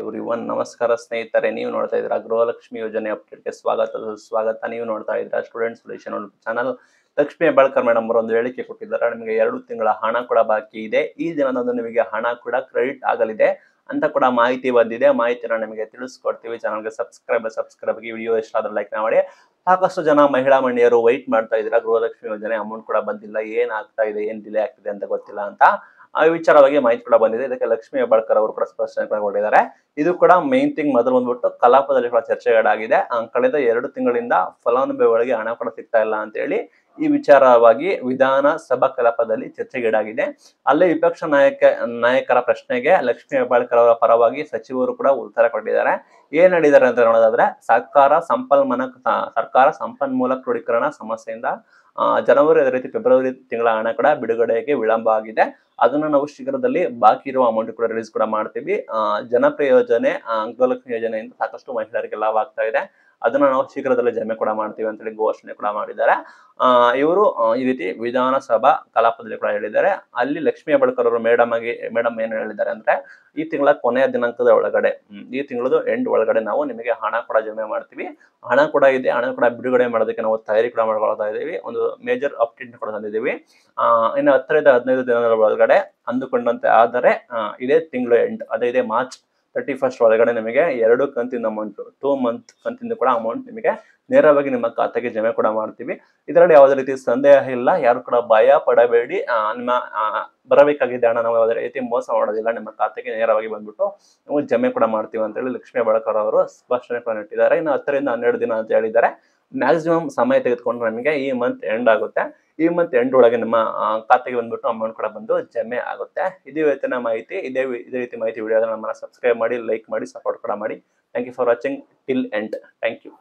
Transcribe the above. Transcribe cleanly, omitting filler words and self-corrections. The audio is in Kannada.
ಎವ್ರಿವನ್ ನಮಸ್ಕಾರ ಸ್ನೇಹಿತರೆ, ನೀವು ನೋಡ್ತಾ ಇದ್ದೀರಾ ಗೃಹಲಕ್ಷ್ಮಿ ಯೋಜನೆ ಅಪ್ಡೇಟ್ಗೆ ಸ್ವಾಗತ. ನೀವು ನೋಡ್ತಾ ಇದ್ದೀರಾ student solution channel. Lakshmi Hebbalkar madam ಅವರು ಒಂದು ಹೇಳಿಕೆ ಕೊಟ್ಟಿದ್ದಾರೆ. ನಿಮಗೆ 2 ತಿಂಗಳ ಹಣ ಕೂಡ ಬಾಕಿ ಇದೆ. ಈ ದಿನದಂದು ನಿಮಗೆ ಹಣ ಕೂಡ ಕ್ರೆಡಿಟ್ ಆಗಲಿದೆ ಅಂತ ಕೂಡ ಮಾಹಿತಿ ಬಂದಿದೆ. ಮಾಹಿತಿನ ನಿಮಗೆ ತಿಳಿಸ್ಕೊಡ್ತೀವಿ. ಚಾನಲ್ಗೆ ಸಬ್ಸ್ಕ್ರೈಬ್ ಆಗಿ, ವಿಡಿಯೋ ಇಷ್ಟ ಆದ್ರೆ ಲೈಕ್ ಮಾಡಿ. ಸಾಕಷ್ಟು ಜನ ಮಹಿಳಾ ಮಂಡಿಯರು ವೈಟ್ ಮಾಡ್ತಾ ಇದ್ದೀರಾ, ಗೃಹಲಕ್ಷ್ಮಿ ಯೋಜನೆ ಅಮೌಂಟ್ ಕೂಡ ಬಂದಿಲ್ಲ, ಏನ್ ಆಗ್ತಾ ಇದೆ, ಏನ್ ಡಿಲೇ ಆಗ್ತಿದೆ ಅಂತ ಗೊತ್ತಿಲ್ಲ ಅಂತ. ಆ ವಿಚಾರವಾಗಿ ಮಾಹಿತಿ ಕೂಡ ಬಂದಿದೆ. ಇದಕ್ಕೆ ಲಕ್ಷ್ಮಿ ಹೆಬ್ಬಾಳ್ಕರ್ ಅವರು ಕೂಡ ಸ್ಪಷ್ಟನೆ ಕೊಟ್ಟಿದ್ದಾರೆ. ಇದು ಕೂಡ ಮೇನ್ ಥಿಂಗ್ ಮೊದಲು ಬಂದ್ಬಿಟ್ಟು ಕಲಾಪದಲ್ಲಿ ಕೂಡ ಚರ್ಚೆಗಳಾಗಿದೆ. ಕಳೆದ 2 ತಿಂಗಳಿಂದ ಫಲಾನುಭವಿಗಳಿಗೆ ಹಣ ಕೂಡ ಸಿಗ್ತಾ ಇಲ್ಲ ಅಂತ ಹೇಳಿ ಈ ವಿಚಾರವಾಗಿ ವಿಧಾನಸಭಾ ಕಲಾಪದಲ್ಲಿ ಚರ್ಚೆಗೀಡಾಗಿದೆ. ಅಲ್ಲಿ ವಿಪಕ್ಷ ನಾಯಕರ ಪ್ರಶ್ನೆಗೆ ಲಕ್ಷ್ಮಿ ಹೆಬ್ಬಾಳ್ಕರ್ ಅವರ ಪರವಾಗಿ ಸಚಿವರು ಕೂಡ ಉತ್ತರ ಕೊಟ್ಟಿದ್ದಾರೆ. ಏನ್ ಹೇಳಿದ್ದಾರೆ ಅಂತ ನೋಡೋದಾದ್ರೆ, ಸರ್ಕಾರ ಸಂಪನ್ಮೂಲ ಕ್ರೋಢೀಕರಣ ಸಮಸ್ಯೆಯಿಂದ ಜನವರಿ ಅದೇ ರೀತಿ ಫೆಬ್ರವರಿ ತಿಂಗಳ ಹಣ ಕೂಡ ಬಿಡುಗಡೆಗೆ ವಿಳಂಬ ಆಗಿದೆ. ಅದನ್ನ ನಾವು ಶೀಘ್ರದಲ್ಲಿ ಬಾಕಿ ಇರುವ ಅಮೌಂಟ್ ಕೂಡ ರಿಲೀಸ್ ಕೂಡ ಮಾಡ್ತೀವಿ. ಜನಪ್ರಿಯ ಯೋಜನೆ ಗೃಹಲಕ್ಷ್ಮಿ ಯೋಜನೆಯಿಂದ ಸಾಕಷ್ಟು ಮಹಿಳೆಯರಿಗೆ ಲಾಭ ಆಗ್ತಾ ಇದೆ. ಅದನ್ನ ನಾವು ಶೀಘ್ರದಲ್ಲೇ ಜಮೆ ಕೂಡ ಮಾಡ್ತೀವಿ ಅಂತ ಹೇಳಿ ಘೋಷಣೆ ಕೂಡ ಮಾಡಿದ್ದಾರೆ. ಇವರು ಈ ರೀತಿ ವಿಧಾನಸಭಾ ಕಲಾಪದಲ್ಲಿ ಕೂಡ ಹೇಳಿದ್ದಾರೆ. ಅಲ್ಲಿ ಲಕ್ಷ್ಮಿ ಹೆಬ್ಬಾಳ್ಕರ್ ಅವರು ಮೇಡಮ್ ಏನು ಹೇಳಿದ್ದಾರೆ ಅಂದ್ರೆ, ಈ ತಿಂಗಳ ಕೊನೆಯ ದಿನಾಂಕದ ಒಳಗಡೆ, ಈ ತಿಂಗಳದ ಎಂಡ್ ಒಳಗಡೆ ನಾವು ನಿಮಗೆ ಹಣ ಕೂಡ ಜಮೆ ಮಾಡ್ತೀವಿ. ಹಣ ಕೂಡ ಇದೆ, ಹಣ ಕೂಡ ಬಿಡುಗಡೆ ಮಾಡೋದಕ್ಕೆ ನಾವು ತಯಾರಿ ಕೂಡ ಮಾಡ್ಕೊಳ್ತಾ ಇದ್ದೀವಿ. ಒಂದು ಮೇಜರ್ ಅಪ್ಡೇಟ್ ಕೂಡ ತಂದಿದ್ದೀವಿ. ಇನ್ನು 10 ರಿಂದ 15 ದಿನಗಳ ಒಳಗಡೆ ಅಂದುಕೊಂಡಂತೆ ಆದರೆ ಇದೇ ತಿಂಗಳು ಎಂಡ್, ಅದೇ ಇದೆ ಮಾರ್ಚ್ 31 ಒಳಗಡೆ ನಿಮಗೆ 2 ಕಂತಿನ ಅಮೌಂಟ್, 2 ಮಂತ್ ಕಂತಿಂದ ಕೂಡ ಅಮೌಂಟ್ ನಿಮಗೆ ನೇರವಾಗಿ ನಿಮ್ಮ ಖಾತೆಗೆ ಜಮೆ ಕೂಡ ಮಾಡ್ತೀವಿ. ಇದರಲ್ಲಿ ಯಾವುದೇ ರೀತಿ ಸಂದೇಹ ಇಲ್ಲ, ಯಾರು ಕೂಡ ಭಯ ಪಡಬೇಡಿ. ನಿಮ್ಮ ಬರಬೇಕಾಗಿದೆ ಹಣ ನಾವು ಯಾವುದೇ ರೀತಿ ಮೋಸ ಮಾಡೋದಿಲ್ಲ, ನಿಮ್ಮ ಖಾತೆಗೆ ನೇರವಾಗಿ ಬಂದ್ಬಿಟ್ಟು ನಾವು ಜಮೆ ಕೂಡ ಮಾಡ್ತೀವಿ ಅಂತ ಹೇಳಿ ಲಕ್ಷ್ಮಿ ಹೆಬ್ಬಾಳ್ಕರ್ ಅವರು ಸ್ಪಷ್ಟನೆ ಕೂಡ ನೀಡಿದ್ದಾರೆ. ಇನ್ನು 10 ರಿಂದ 12 ದಿನ ಅಂತ ಹೇಳಿದ್ದಾರೆ. ಮ್ಯಾಕ್ಸಿಮಮ್ ಸಮಯ ತೆಗೆದುಕೊಂಡು ನಮಗೆ ಈ ಮಂತ್ ಎಂಡ್ ಆಗುತ್ತೆ. ಈ ಮಂತ್ ಎಂಡ್ ಒಳಗೆ ನಿಮ್ಮ ಖಾತೆಗೆ ಬಂದ್ಬಿಟ್ಟು ಅಮೌಂಟ್ ಕೂಡ ಬಂದು ಜಮೆ ಆಗುತ್ತೆ. ಇದು ಇವತ್ತಿನ ಮಾಹಿತಿ. ಇದೇ ರೀತಿ ಮಾಹಿತಿ ವಿಡಿಯೋ ನಮ್ಮನ್ನ ಸಬ್ಸ್ಕ್ರೈಬ್ ಮಾಡಿ, ಲೈಕ್ ಮಾಡಿ, ಸಪೋರ್ಟ್ ಕೂಡ ಮಾಡಿ. Thank you for watching till end. Thank you.